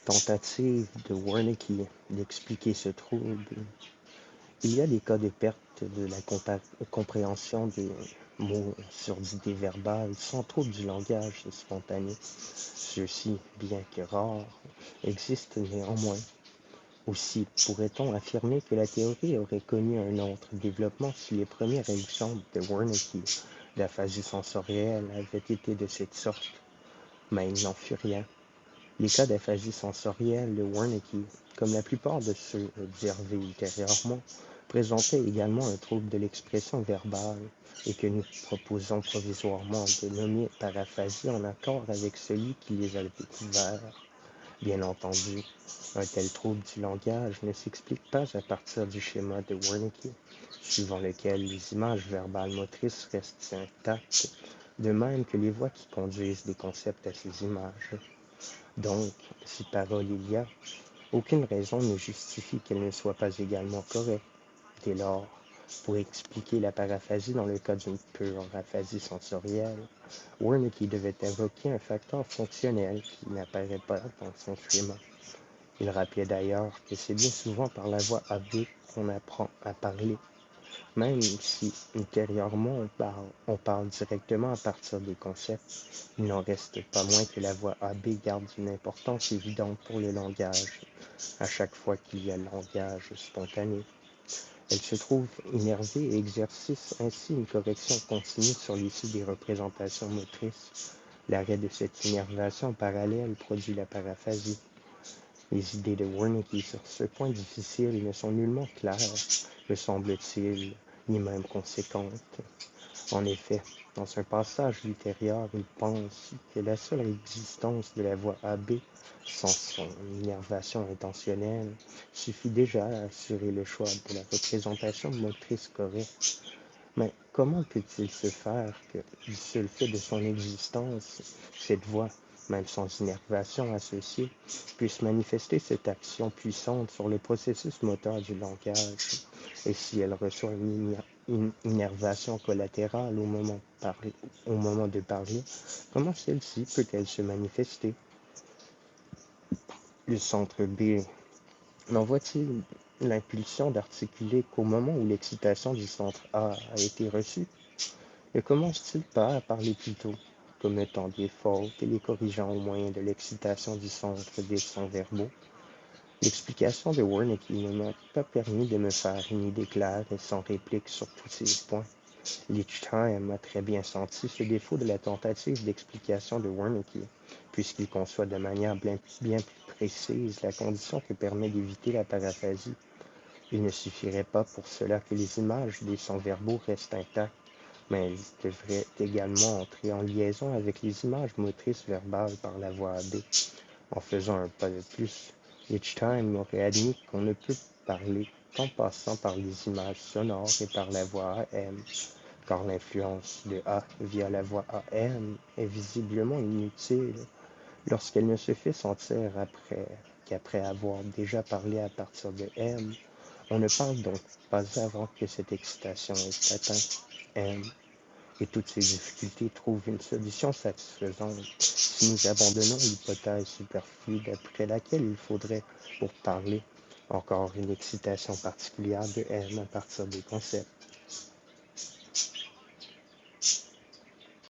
Tentative de Wernicke d'expliquer ce trouble. Il y a des cas de perte de la compréhension des mots sur d'idées verbales sans trouble du langage spontané. Ceux-ci, bien que rares, existent néanmoins. Aussi, pourrait-on affirmer que la théorie aurait connu un autre développement si les premières exemples de Wernicke d'aphasie sensorielle avaient été de cette sorte, mais il n'en fut rien. Les cas d'aphasie sensorielle de Wernicke, comme la plupart de ceux observés ultérieurement, présentaient également un trouble de l'expression verbale et que nous proposons provisoirement de nommer paraphasie en accord avec celui qui les a découverts. Bien entendu, un tel trouble du langage ne s'explique pas à partir du schéma de Wernicke, suivant lequel les images verbales motrices restent intactes, de même que les voies qui conduisent des concepts à ces images. Donc, si parole il y a, aucune raison ne justifie qu'elle ne soit pas également correcte. Dès lors, pour expliquer la paraphasie dans le cas d'une pure aphasie sensorielle, Wernicke devait invoquer un facteur fonctionnel qui n'apparaît pas dans son schéma. Il rappelait d'ailleurs que c'est bien souvent par la voie AB qu'on apprend à parler, même si ultérieurement on parle directement à partir des concepts. Il n'en reste pas moins que la voie AB garde une importance évidente pour le langage, à chaque fois qu'il y a langage spontané. Elle se trouve innervée et exerce ainsi une correction continue sur l'issue des représentations motrices. L'arrêt de cette innervation parallèle produit la paraphasie. Les idées de Wernicke sur ce point difficile ne sont nullement claires, me semble-t-il, ni même conséquentes. En effet, dans un passage ultérieur, il pense que la seule existence de la voie AB, sans son innervation intentionnelle, suffit déjà à assurer le choix de la représentation motrice correcte. Mais comment peut-il se faire que, du seul fait de son existence, cette voie, même sans innervation associée, puisse manifester cette action puissante sur le processus moteur du langage? Et si elle reçoit une innervation collatérale au moment de parler, comment celle-ci peut-elle se manifester? Le centre B n'envoie-t-il l'impulsion d'articuler qu'au moment où l'excitation du centre A a été reçue? Ne commence-t-il pas à parler plus tôt, commettant des fautes et les corrigeant au moyen de l'excitation du centre des sons verbaux? L'explication de Wernicke ne m'a pas permis de me faire une idée claire et sans réplique sur tous ces points. Lichtheim a très bien senti ce défaut de la tentative d'explication de Wernicke, puisqu'il conçoit de manière bien plus précise la condition que permet d'éviter la paraphasie. Il ne suffirait pas pour cela que les images des sons verbaux restent intactes, mais elles devraient également entrer en liaison avec les images motrices verbales par la voie AB. En faisant un pas de plus, Lichtheim aurait admis qu'on ne peut parler qu'en passant par les images sonores et par la voie AM, car l'influence de A via la voie AM est visiblement inutile lorsqu'elle ne se fait sentir qu'après avoir déjà parlé à partir de M. On ne parle donc pas avant que cette excitation ait atteint M. Et toutes ces difficultés trouvent une solution satisfaisante si nous abandonnons l'hypothèse superflue d'après laquelle il faudrait, pour parler, encore une excitation particulière de M à partir des concepts.